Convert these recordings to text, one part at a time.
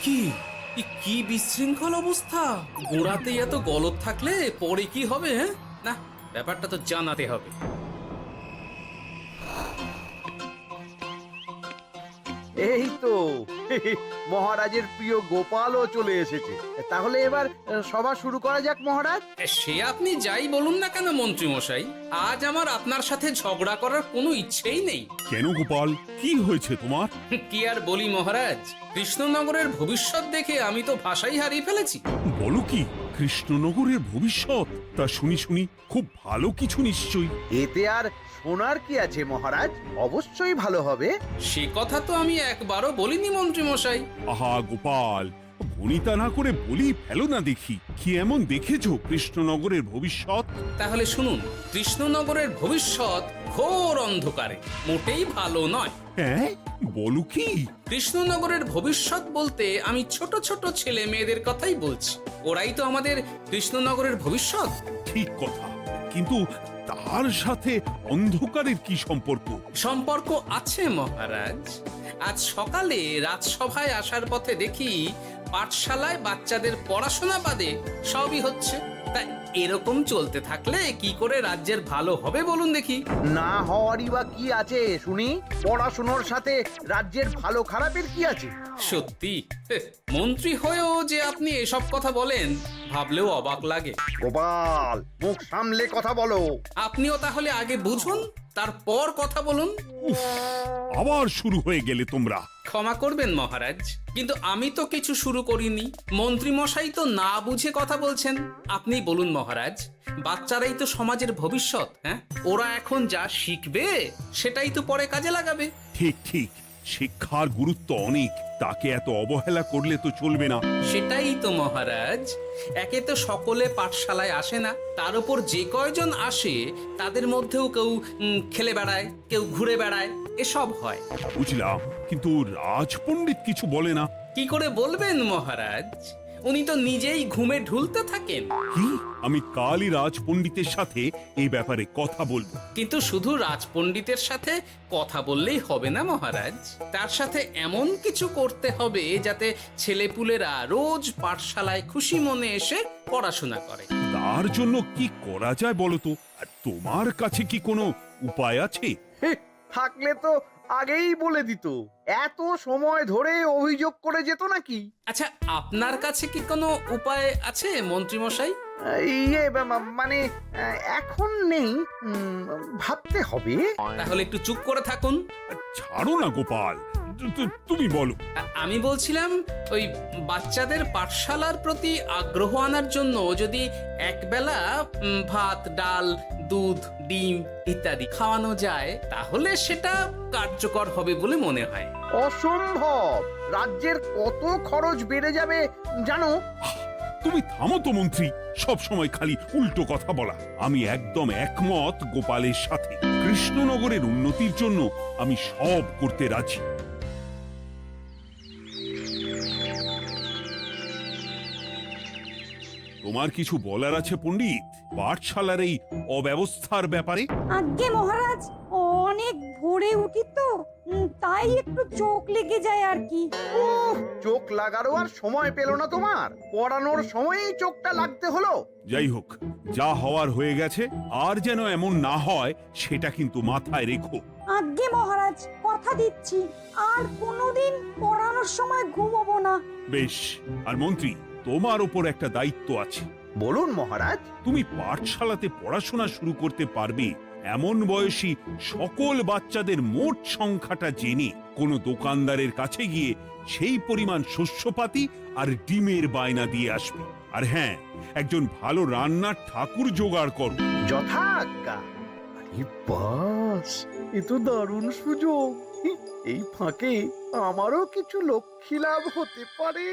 কি কি বিশৃঙ্খল অবস্থা! গোড়াতেই এত গলদ থাকলে পরে কি হবে? হ্যাঁ, না, ব্যাপারটা তো জানাতে হবে। এই তো মহারাজের প্রিয় গোপালও চলে এসেছে। তাহলে এবার সভা শুরু করা যাক মহারাজ। সে আপনি যাই বলুন না কেন মন্ত্রী মশাই, আজ আমার আপনার সাথে ঝগড়া করার কোনো ইচ্ছেই নেই। কেন গোপাল, কি হয়েছে তোমার? কি আর বলি মহারাজ, কৃষ্ণনগরের ভবিষ্যৎ দেখে আমি তো ভাষাই হারিয়ে ফেলেছি। বলো কি, কৃষ্ণনগরের ভবিষ্যৎ? তা শুনি খুব ভালো কিছু নিশ্চয়ই। এতে আর শোনার কি আছে মহারাজ, অবশ্যই ভালো হবে। সে কথা তো আমি একবারও বলিনি মন্ত্রী মশাই। আহা গোপাল, ভনিতা না করে বলি ফেলো না দেখি, কি এমন দেখেছো কৃষ্ণনগরের ভবিষ্যৎ? তাহলে শুনুন, কৃষ্ণনগরের ভবিষ্যৎ ঘোর অন্ধকারে, মোটেই ভালো নয়। হ্যাঁ, বলো কি? কৃষ্ণনগরের ভবিষ্যৎ বলতে আমি ছোট ছোট ছেলে মেয়েদের কথাই বলছি। ওরাই তো আমাদের কৃষ্ণনগরের ভবিষ্যৎ। ঠিক কথা, কিন্তু তার সাথে অন্ধকারের কি সম্পর্ক? সম্পর্ক আছে মহারাজ। আজ সকালে রাজসভায় আসার পথে দেখি পাঠশালায় বাচ্চাদের পড়াশোনা বাদে সবই হচ্ছে। তা এরকম চলতে থাকলে কি করে রাজ্যের ভালো হবে বলুন দেখি? না হওয়ারই বা কি আছে শুনি? পড়াশোনার সাথে রাজ্যের ভালো খারাপের কি আছে? সত্যি, মন্ত্রী হয়েও যে আপনি এসব কথা বলেন ভাবলেও অবাক লাগে। গোপাল, মুখ সামলে কথা বলো। আপনিও তাহলে আগে বুঝুন, তারপর কথা বলুন। উফ, আবার শুরু হয়ে গেলে তোমরা। ক্ষমা করবেন মহারাজ, কিন্তু আমি তো কিছু শুরু করিনি। মন্ত্রী মশাই তো না বুঝে কথা বলছেন। আপনি বলুন মহারাজ, বাচ্চারাই তো সমাজের ভবিষ্যৎ। হ্যাঁ, ওরা এখন যা শিখবে সেটাই তো পরে কাজে লাগাবে। ঠিক ঠিক, শিক্ষার গুরুত্ব অনেক, তাকে এত অবহেলা করলে তো চলবে না। সেটাই তো মহারাজ, একে তো সকলে পাঠশালায় আসে না, তার উপর যে কয়জন আসে তাদের মধ্যেও কেউ খেলে বেড়ায়, কেউ ঘুরে বেড়ায়, এসব হয়। বুঝলাম, কিন্তু রাজপণ্ডিত কিছু বলে না। কি করে বলবেন মহারাজ? উনি তো নিজেই ঘুমে ঢুলতে থাকেন। কি? আমি কালই রাজপণ্ডিতের সাথে এই ব্যাপারে কথা বলবো। কিন্তু শুধু রাজপণ্ডিতের সাথে কথা বললেই হবে না মহারাজ, তার সাথে এমন কিছু করতে হবে যাতে ছেলেপুলেরা রোজ পাঠশালায় খুশি মনে এসে পড়াশোনা করে। তার জন্য কি করা যায় বলো তো? আর তোমার কাছে কি কোনো উপায় আছে? থাকলে তো আগেই বলে দিত। এত সময় ধরে অভিযোগ করে যেত নাকি? আচ্ছা, আপনার কাছে কি কোনো উপায় আছে মন্ত্রী মশাই? মানে এখন নেই, ভাবতে হবে। তাহলে একটু চুপ করে থাকুন। ছাড়ো না গোপাল, তুমি বলো। আমি বলছিলাম, ওই বাচ্চাদের পাঠশালার প্রতি আগ্রহ আনার জন্য যদি একবেলা ভাত, ডাল, দুধ, ডিম ইত্যাদি খাওয়ানো যায় তাহলে সেটা কার্যকর হবে বলে মনে হয়। অসম্ভব! রাজ্যের কত খরচ বেড়ে যাবে জানো? তুমি থামো তো মন্ত্রী, সব সময় খালি উল্টো কথা বলা। আমি একদম একমত গোপালের সাথে। কৃষ্ণনগরের উন্নতির জন্য আমি সব করতে রাজি। তোমার কিছু বলার আছে পণ্ডিত, পাঠশালার এই অব্যবস্থার ব্যাপারে? আজ্ঞে মহারাজ, অনেক ভোরে উঠি তো, তাই একটু চোখ লেগে যায় আর কি। চোখ লাগারও আর সময় পেল না তোমার? পড়ানোর সময়ই চোখটা লাগতে হলো। যাই হোক, যা হওয়ার হয়ে গেছে, আর যেন এমন না হয় সেটা কিন্তু মাথায় রেখো। আজ্ঞে মহারাজ, কথা দিচ্ছি আর কোনোদিন পড়ানোর সময় ঘুমোবো না। বেশ, আর মন্ত্রী, তোমার ওপর একটা দায়িত্ব আছে। বলুন মহারাজ। তুমি পাঠশালাতে পড়াশোনা শুরু করতে পারবে এমন বয়সী সকল বাচ্চাদের মোট সংখ্যাটা জেনে কোনো দোকানদারের কাছে গিয়ে সেই পরিমাণ শস্যপাতি আর ডিমের বায়না দিয়ে আসবে। আর হ্যাঁ, একজন ভালো রান্নার ঠাকুর জোগাড় করো। যথাজ্ঞা। আরে বাস, এ তো দারুণ সুযোগ। এই ফাঁকে আমারও কিছু লক্ষ্মী লাভ হতে পারে।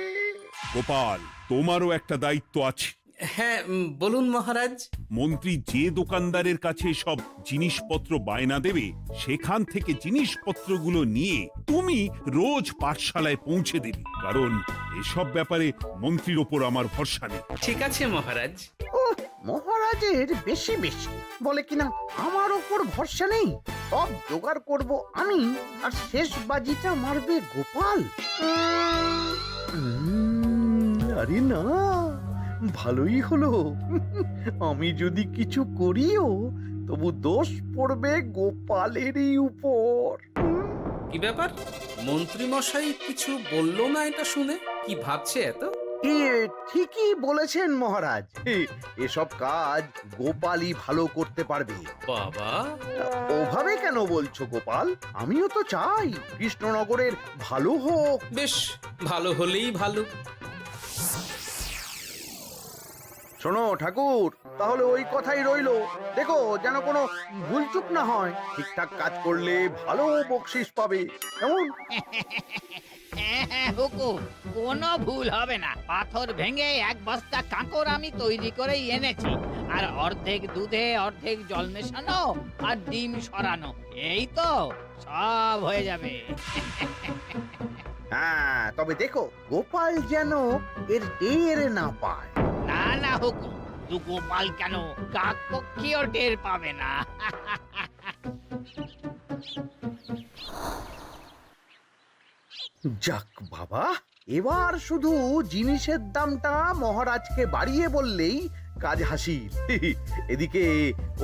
গোপাল, তোমারও একটা দায়িত্ব আছে। হ্যাঁ, বলুন মহারাজ। মন্ত্রী যে দোকানদারের কাছে সব জিনিসপত্র বায়না দেবে, সেখান থেকে জিনিসপত্রগুলো নিয়ে তুমি রোজ পাঠশালায় পৌঁছে দেবে, কারণ এসব ব্যাপারে মন্ত্রীর ওপর আমার ভরসা নেই। ঠিক আছে মহারাজ। মহারাজের বেশি বেশি বলে কিনা আমার ওপর ভরসা নেই, সব জোগাড় করব আমি, আর শেষ বাজিটা মারবে গোপাল। আরে না, ভালোই হলো। আমি যদি কিছু করিও তবু দোষ পড়বে গোপালেরই উপর। কি ব্যাপার, মন্ত্রী মশাই কিছু বললো না এটা শুনে? কি ভাবছে এত? ঠিকই বলেছেন মহারাজ, এসব কাজ গোপালই ভালো করতে পারবে। বাবা, ওভাবে কেন বলছো গোপাল? আমিও তো চাই কৃষ্ণনগরের ভালো হোক। বেশ, ভালো হলেই ভালো। শোনো ঠাকুর, তাহলে ওই কথাই রইলো, দেখো যেন কোনো ভুলচুক না হয়। ঠিকঠাক কাজ করলে ভালো বকশিস পাবে, কেমন? হ্যাঁ হুকুম, কোনো ভুল হবে না। পাথর ভেঙে এক বস্তা কাঁকর আমি তৈরি করেই এনেছি, আর অর্ধেক দুধে অর্ধেক জল মেশানো আর ডিম সরানো, এই তো সব হয়ে যাবে। হ্যাঁ, তবে দেখো গোপাল যেন এর টের না পায়। না না হুকুম, দু গোপাল কেন, কাক পক্ষীও টের পাবে না। যাক বাবা, এবার শুধু জিনিসের দামটা মহারাজকে বাড়িয়ে বললেই কাজ হাসিল। এদিকে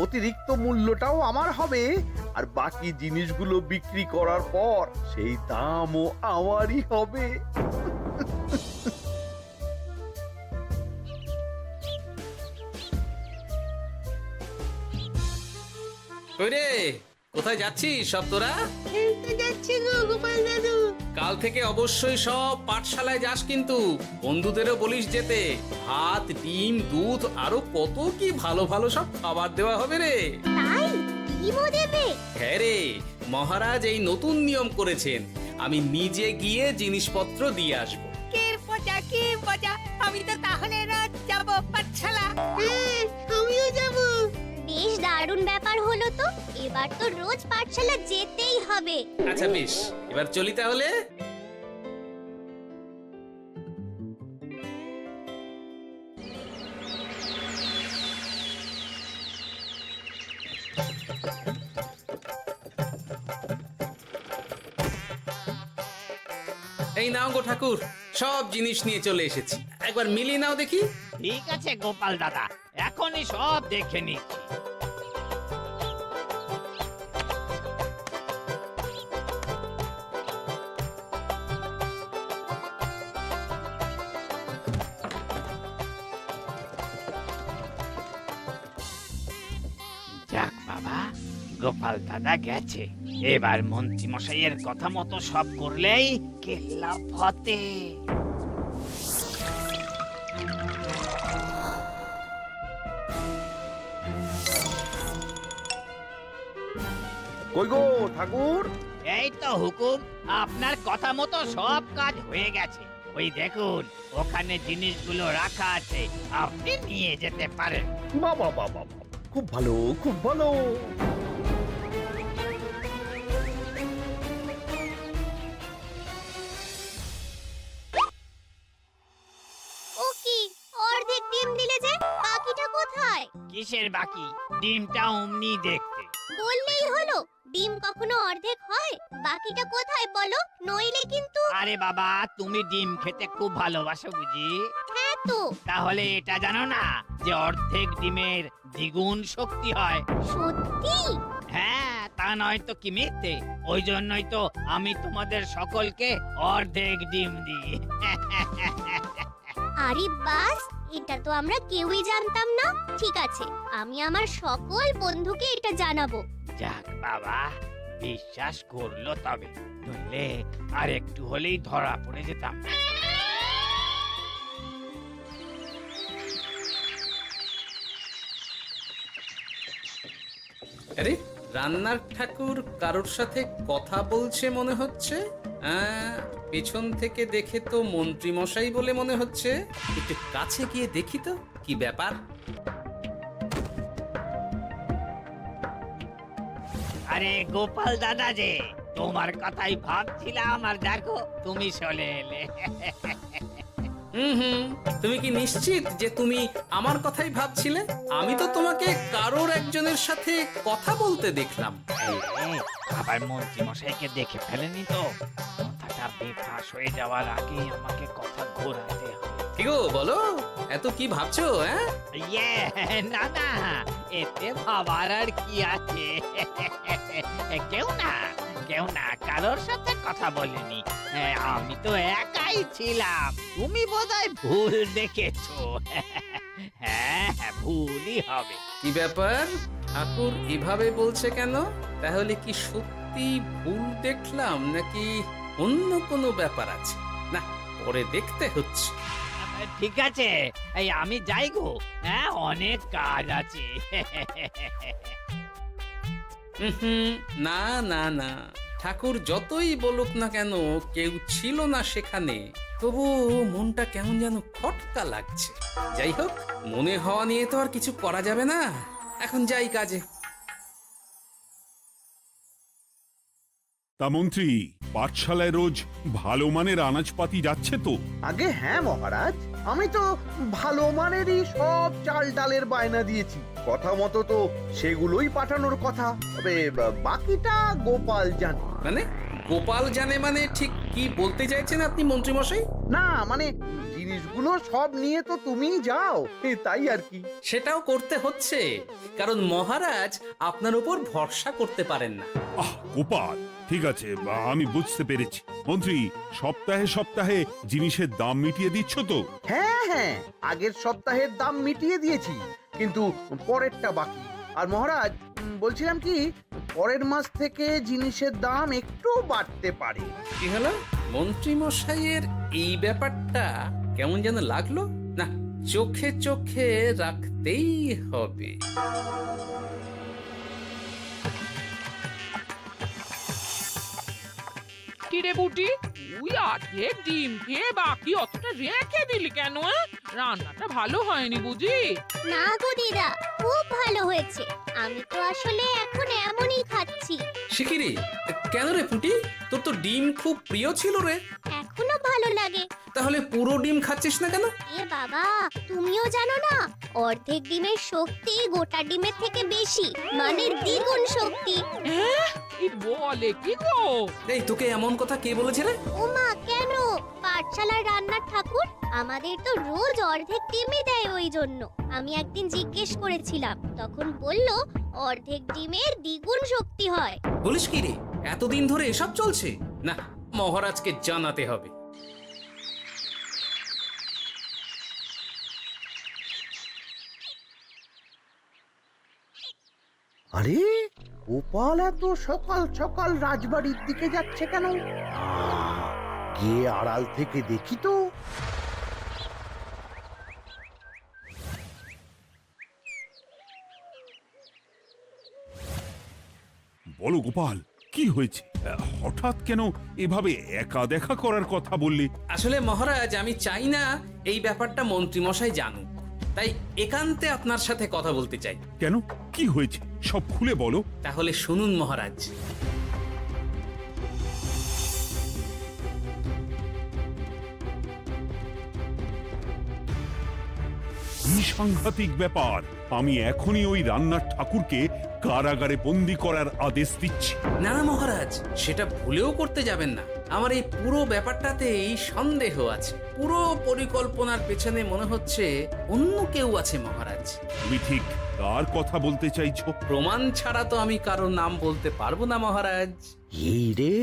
অতিরিক্ত মূল্যটাও আমার হবে, আর বাকি জিনিসগুলো বিক্রি করার পর সেই দামও আমারই হবে। রে, কোথায় যাচ্ছিস সব তোরা? যাচ্ছি গো গোপাল দাদু। কাল থেকে অবশ্যই সব পাঠশালায় যাস, কিন্তু বন্ধুদেরও বলিস যেতে। ভাত, ডিম, দুধ আরো কত কি ভালো ভালো সব খাবার দেওয়া হবে রে। তাই ডিমও দেবে? হ্যাঁ রে, মহারাজ এই নতুন নিয়ম করেছেন। আমি নিজে গিয়ে জিনিসপত্র দিয়ে আসবো। কে মজা, আমি তো তাহলে রোজ যাব পাঠশালা। আমিও যাব। বেশ দারুণ ব্যাপার হলো তো, এবার তো রোজ পাঠশালা যেতেই হবে। আচ্ছা বেশ, এবার চলি তাহলে। এই নাও গো ঠাকুর, সব জিনিস নিয়ে চলে এসেছি, একবার মিলিয়ে নাও দেখি। ঠিক আছে গোপাল দাদা, এখনই সব দেখে নিচ্ছি। যাক বাবা, গোপাল দাদা গেছে। এবার মন্ত্রী মশাইয়ের কথা মতো সব করলেই কেল্লা ফতে। কই গো ঠাকুর? এই তো হুকুম, আপনার কথা মতো সব কাজ হয়ে গেছে। ওই দেখুন, ওখানে জিনিসগুলো রাখা আছে, আপনি নিয়ে যেতে পারেন। বাবা বাবা, খুব ভালো, খুব ভালো। ও কি, অর্ধেক ডিম দিলে যে, বাকিটা কোথায়? কিসের বাকি? ডিমটা অমনি দেখতে। বললেই হলো, ডিম কখনো অর্ধেক হয়? বাকিটা কোথায় বলো, নইলে কিন্তু। আরে বাবা, তুমি ডিম খেতে খুব ভালোবাসো বুঝি? হ্যাঁ তো। তাহলে এটা জানো না যে অর্ধেক ডিমের দ্বিগুণ শক্তি হয়? সত্যি? হ্যাঁ, তা নয় তো কি মিথ্যে? ওই জন্যই তো আমি তোমাদের সকলকে অর্ধেক ডিম দিই। আরে বাস, এটা তো আমরা কেউই জানতাম না। ঠিক আছে, আমি আমার সকল বন্ধুকে এটা জানাবো। যাক বাবা, বিশ্বাস করলো তবে, নইলে আর একটু হলেই ধরা পড়ে যেতাম। আরে, রান্নার ঠাকুর কারোর সাথে কথা বলছে মনে হচ্ছে। পেছন থেকে দেখে তো মন্ত্রী মশাই বলে মনে হচ্ছে। একটু কাছে গিয়ে দেখি তো কি ব্যাপার। আরে গোপাল দাদা যে, তোমার কথাই ভাবছিলাম, আর দেখো তুমি চলে এলে। হুম, তুমি কি নিশ্চিত যে তুমি আমার কথাই ভাবছিলে? আমি তো তোমাকে কারোর একজনের সাথে কথা বলতে দেখলাম। এই, আবার মন্ত্রী মশাইকে দেখে ফেলেনি তো? কথাটা বেফাঁস হয়ে যাওয়ার আগেই আমাকে কথা ঘোরাতে হবে। কি গো বলো, এত কি ভাবছো? হ্যাঁ, ইয়ে, না না, এতে ভাবার আর কি আছে? কেউ না কারোর সাথে কথা বলিনি। আমি তো একাই ছিলাম। তুমি বোধহয় ভুল দেখেছো। হ্যাঁ, ভুলই হবে। কি ব্যাপার? ঠাকুর এভাবে বলছে কেন? তাহলে কি সত্যি ভুল দেখলাম নাকি অন্য কোনো ব্যাপার আছে? না, পরে দেখতে হচ্ছে। ঠিক আছে, এই আমি যাই গো। হ্যাঁ, অনেক কাজ আছে। হুম, না না না, ঠাকুর যতই বলুক না কেন কেউ ছিল না সেখানে, তবু মনটা কেমন যেন খটকা লাগছে। যাই হোক, মনে হওয়া নিয়ে তো আর কিছু করা যাবে না। এখন যাই কাজে। তা মন্ত্রী, পাঠশালায় রোজ ভালো মানের আনাজপাতি যাচ্ছে তো? আগে হ্যাঁ মহারাজ, আমি তো ভালো মানেরই সব চাল ডালের বায়না দিয়েছি। কথা মতো তো সেগুলোই পাঠানোর কথা। তবে বাকিটা গোপাল জানে। মানে গোপাল জানে মানে ঠিক কি বলতে চাইছেন আপনি মন্ত্রী মশাই? না মানে জিনিসগুলো সব নিয়ে তো তুমিই যাও, তাই আর কি। সেটাও করতে হচ্ছে, কারণ মহারাজ আপনার উপর ভরসা করতে পারেন না। গোপাল, ঠিক আছে, আমি বুঝতে পেরেছি। মন্ত্রী, সপ্তাহে সপ্তাহে জিনিসের দাম মিটিয়ে দিচ্ছ তো? হ্যাঁ, আগের সপ্তাহের দাম মিটিয়ে দিয়েছি, কিন্তু পরেরটা বাকি। আর মহারাজ, বলছিলাম কি, পরের মাস থেকে জিনিসের দাম একটু বাড়তে পারে। কি হলো? মন্ত্রী মশাইয়ের এই ব্যাপারটা কেমন যেন লাগলো না, চোখে চোখে রাখতেই হবে। কিরে বুটি, তুই অর্ধেক ডিম খেয়ে বাকি অতটা রেখে দিলি কেন? রান্নাটা ভালো হয়নি বুঝি? না গো দিদা, খুব ভালো হয়েছে। আমি তো আসলে এখন এমনই খাচ্ছি। শিখিরি, কেন রে পুটি? তোর তো ডিম খুব প্রিয় ছিল রে। এখনো ভালো লাগে। তাহলে পুরো ডিম খাচ্ছিস না কেন? এ বাবা, তুমিও জানো না, অর্ধেক ডিমের শক্তি গোটা ডিমের থেকে বেশি, মানে দ্বিগুণ শক্তি। কি বলে কি গো? এই, তোকে এমন কথা কে বলেছে রে? ওমা, কেন? পাঠশালার রান্নার ঠাকুর আমাদের তো রোজ অর্ধেক ডিমই দেয়। ওই জন্য আমি একদিন জিজ্ঞেস করেছিলাম, তখন বলল অর্ধেক ডিমের দ্বিগুণ শক্তি হয়। বলিস কি রে? এতদিন ধরে এসব চলছে? না, মহারাজকে জানাতে হবে। আরে গোপাল এত সকাল সকাল রাজবাড়ির দিকে যাচ্ছে কেন? গিয়ে আড়াল থেকে দেখি তো। বলো গোপাল, কি হয়েছে? হঠাৎ কেন এভাবে একা দেখা করার কথা বললে? আসলে মহারাজ, আমি চাই না এই ব্যাপারটা মন্ত্রী মশাই জানুক, তাই একান্তে আপনার সাথে কথা বলতে চাই। কেন, কি হয়েছে সব খুলে বলো। তাহলে শুনুন মহারাজ। কি সাংঘাতিক ব্যাপার! আমি এখনই ওই রান্নার ঠাকুরকে কারাগারে বন্দি করার আদেশ দিচ্ছি। না না মহারাজ, সেটা ভুলেও করতে যাবেন না। আমার এই পুরো ব্যাপারটাতেই সন্দেহ আছে। পুরো পরিকল্পনার পেছনে মনে হচ্ছে অন্য কেউ আছে মহারাজ। তুমি ঠিক কার কথা বলতে চাইছো? প্রমাণ ছাড়া তো আমি কারোর নাম বলতে পারবো না মহারাজ। এই রে,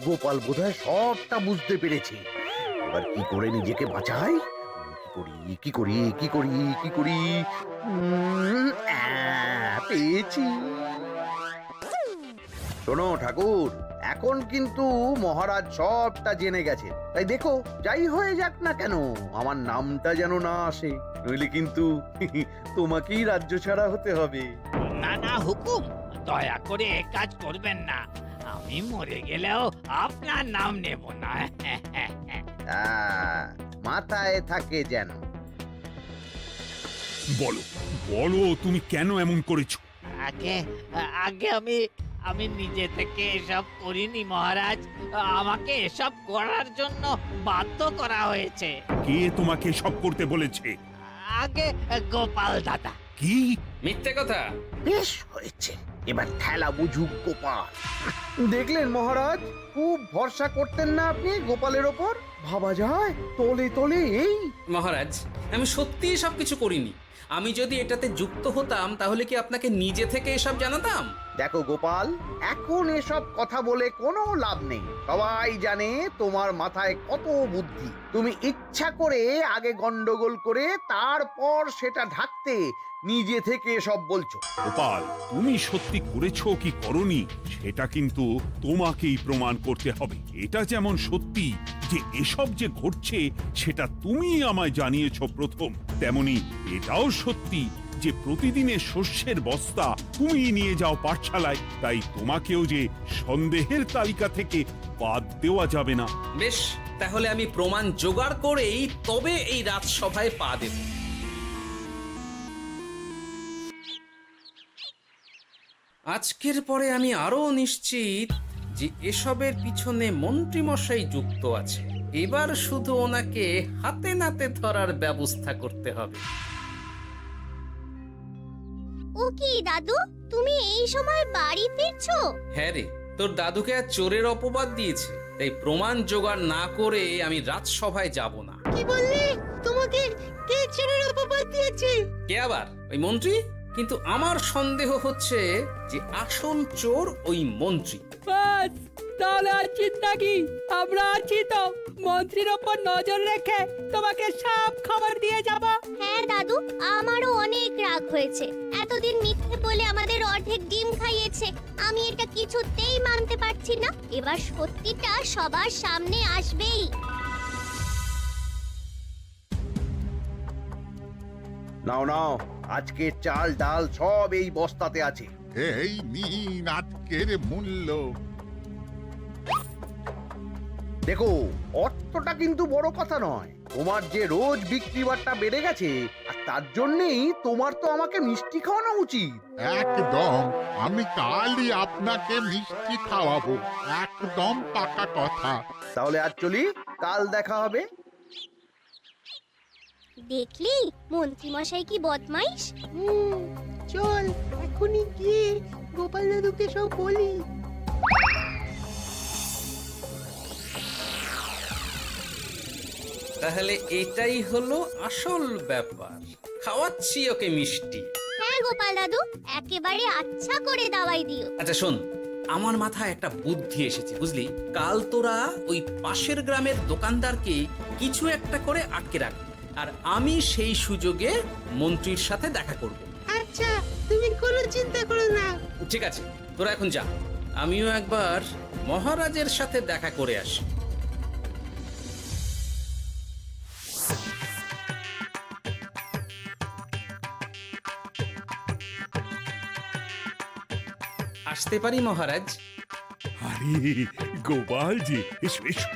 গোপাল বোধহয় সবটা বুঝতে পেরেছে। এবার কি করে নিজেকে বাঁচাই? কি করি? পেয়েছি। শোনো ঠাকুর, এখন কিন্তু মহারাজ সবটা জেনে গেছে। তাই দেখো, যাই হয়ে যাক না কেন, আমার নামটা যেন না আসে, নইলে কিন্তু তোমাকেই রাজ্য ছাড়া হতে হবে। না না হুকুম, দয়া করে এ কাজ করবেন না। আমি মরে গেলেও আপনার নাম নেব না। মাথায় থাকে যেন। বলো বলো, তুমি কেন এমন করেছো? আগে আগে আমি আমি নিজে থেকে এসব করিনি মহারাজ, আমাকে এসব করার জন্য বাধ্য করা হয়েছে। কে তোমাকে সব করতে বলেছে? আগে গোপাল দাদা। কি? মিথ্যে কথা। বেশ হয়েছে, এবার ঠেলা বুঝুক গোপাল। দেখলেন মহারাজ, খুব ভরসা করতেন না আপনি গোপালের ওপর? ভাবা যায় তলে তলে এই। মহারাজ, আমি সত্যিই সবকিছু করিনি। আমি যদি এটাতে যুক্ত হতাম তাহলে কি আপনাকে নিজে থেকে এসব জানাতাম? দেখো গোপাল, এখন এসব কথা বলে কোনো লাভ নেই। সবাই জানে তোমার মাথায় কত বুদ্ধি। তুমি ইচ্ছা করে আগে গন্ডগোল করে তারপর সেটা ঢাকতে নিজে থেকে সব বলছো। গোপাল, তুমি সত্যি করেছো কি করনি সেটা কিন্তু তোমাকেই প্রমাণ করতে হবে। এটা যেমন সত্যি যে এসব যে ঘটছে সেটা তুমি আমায় জানিয়েছো প্রথম, তেমনি এটাও সত্যি যে প্রতিদিনের শস্যের বস্তা তুমি নিয়ে যাও পাঠশালায়, তাই তোমাকেও যে সন্দেহের তালিকা থেকে বাদ দেওয়া যাবে না। বেশ, তাহলে আমি প্রমাণ জোগাড় করেই তবে এই রাজসভায় পা দেব। আজকের পরে আমি আরো নিশ্চিত যে এসবের পিছনে মন্ত্রীমশাই যুক্ত আছে। এবার শুধু ওনাকে হাতে নাতে ধরার ব্যবস্থা করতে হবে। ও কি দাদু, তুমি এই সময় বাড়ি ফিরছো? হ্যাঁ রে, তোর দাদুকে আর চোরের অপবাদ দিয়েছে, তাই প্রমাণ জোগাড় না করে আমি রাজসভায় যাব না। কি বললে? তোমাকে কে চোরের অপবাদ দিয়েছে? কে আবার? ওই মন্ত্রী। কিন্তু আমার সন্দেহ হচ্ছে যে আসল চোর ওই মন্ত্রী। বাস, তাহলে আর চিন্তা কি? আমরা আছি তো, মন্ত্রীর ওপর নজর রেখে তোমাকে সব খবর দিয়ে যাব। হ্যাঁ দাদু, আমারও অনেক রাগ হয়েছে। এতদিন মিথ্যে বলে আমাদের অর্ধেক ডিম খাইয়েছে। আমি এটা কিছুতেই মানতে পারছি না। এবার সত্যিটা সবার সামনে আসবেই। নাও নাও, আজকে চাল ডাল সব এই বস্তাতে আছে। এই নিন আজকের মূল্য। দেখো, অর্থটা কিন্তু বড় কথা নয়। তোমার যে রোজ বিক্রি বাট্টা বেড়ে গেছে, আর তার জন্যই তোমার তো আমাকে মিষ্টি খাওয়ানো উচিত। একদম, আমি কালই আপনাকে মিষ্টি খাওয়াবো, একদম পাকা কথা। তাহলে আজ চলি, কাল দেখা হবে। দেখলি মন্ত্রী মশাই কি বদমাইশ। চল এখনই গিয়ে গোপাল দাদুকে সব বলি। তাহলে এটাই হলো আসল ব্যাপার। খাওয়াচ্ছি ওকে মিষ্টি। হ্যাঁ গোপাল দাদু, একেবারে আচ্ছা করে দাওয়াই দিও। আচ্ছা শোন, আমার মাথায় একটা বুদ্ধি এসেছে, বুঝলি? কাল তোরা ওই পাশের গ্রামের দোকানদারকে কিছু একটা করে আটকে রাখ, আর আমি সেই সুযোগে মন্ত্রীর সাথে দেখা করব। আচ্ছা, তুমি কোনো চিন্তা করো না। ঠিক আছে, তোরা এখন যা, আমিও একবার মহারাজের সাথে দেখা করে আসি। আসতে পারি মহারাজ? আরে গোপাল জি, এসো এসো।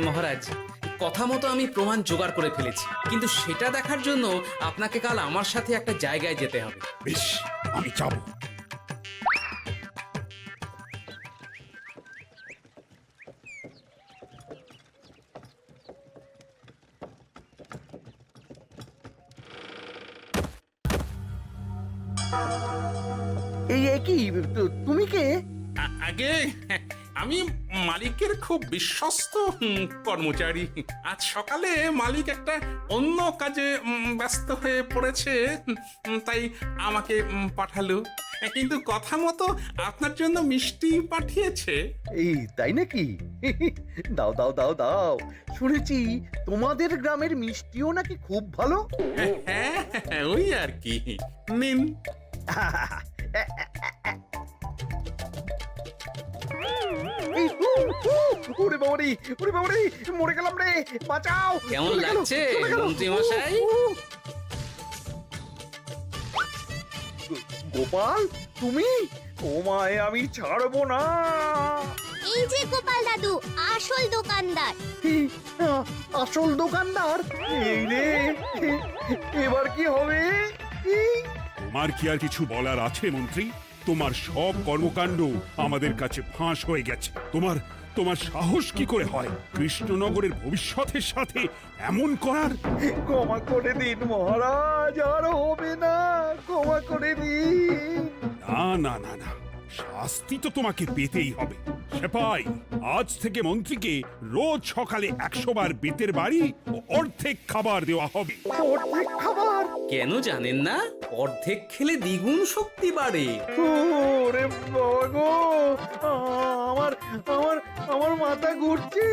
মহারাজ, কথা মতো আমি প্রমাণ জোগাড় করে ফেলেছি, কিন্তু সেটা দেখার জন্য আপনাকে কাল আমার সাথে একটা জায়গায় যেতে হবে। বেশ, আমি যাব। এই কি তুমি কে? আগে আমি মালিকের খুব বিশ্বস্ত কর্মচারী। আজ সকালে মালিক একটা অন্য কাজে ব্যস্ত হয়ে পড়েছে, তাই আমাকে পাঠালো। কিন্তু কথা মতো আপনার জন্য মিষ্টি পাঠিয়েছে। এই তাই নাকি? দাও দাও দাও দাও, শুনেছি তোমাদের গ্রামের মিষ্টিও নাকি খুব ভালো। হ্যাঁ, ওই আর কি। নিন। এই, ওরে বাবারে, ওরে বাবারে, মরে গেলাম রে, বাঁচাও। কেমন চলে গেল, লাগছে চলে গেল। মন্ত্রী মশাই? গোপাল, তুমি? তোমায় আমি ছাড়বো না। এই যে গোপাল দাদু, আসল দোকানদার। এই, আসল দোকানদার? এই রে, এবার কি হবে? এই, তোমার কি আর কিছু বলার আছে মন্ত্রী? তোমার সব কর্মকাণ্ড আমাদের কাছে ফাঁস হয়ে গেছে। তোমার সাহস কি করে হয় কৃষ্ণনগরের ভবিষ্যতের সাথে এমন করার? ক্ষমা করে দিন মহারাজ, আর হবে না, ক্ষমা করে দিন। না না না না, শাস্তি তো তোমাকে পেতেই হবে। সেপাই, আজ থেকে মন্ত্রীকে রোজ সকালে 100 বার বেতের বাড়ি ও অর্ধেক খাবার দেওয়া হবে। অর্ধেক খাবার? কেন জানেন না? অর্ধেক খেলে দ্বিগুণ শক্তি বাড়ে। ওরে বাবা গো, আমার আমার আমার মাথা ঘুরছে।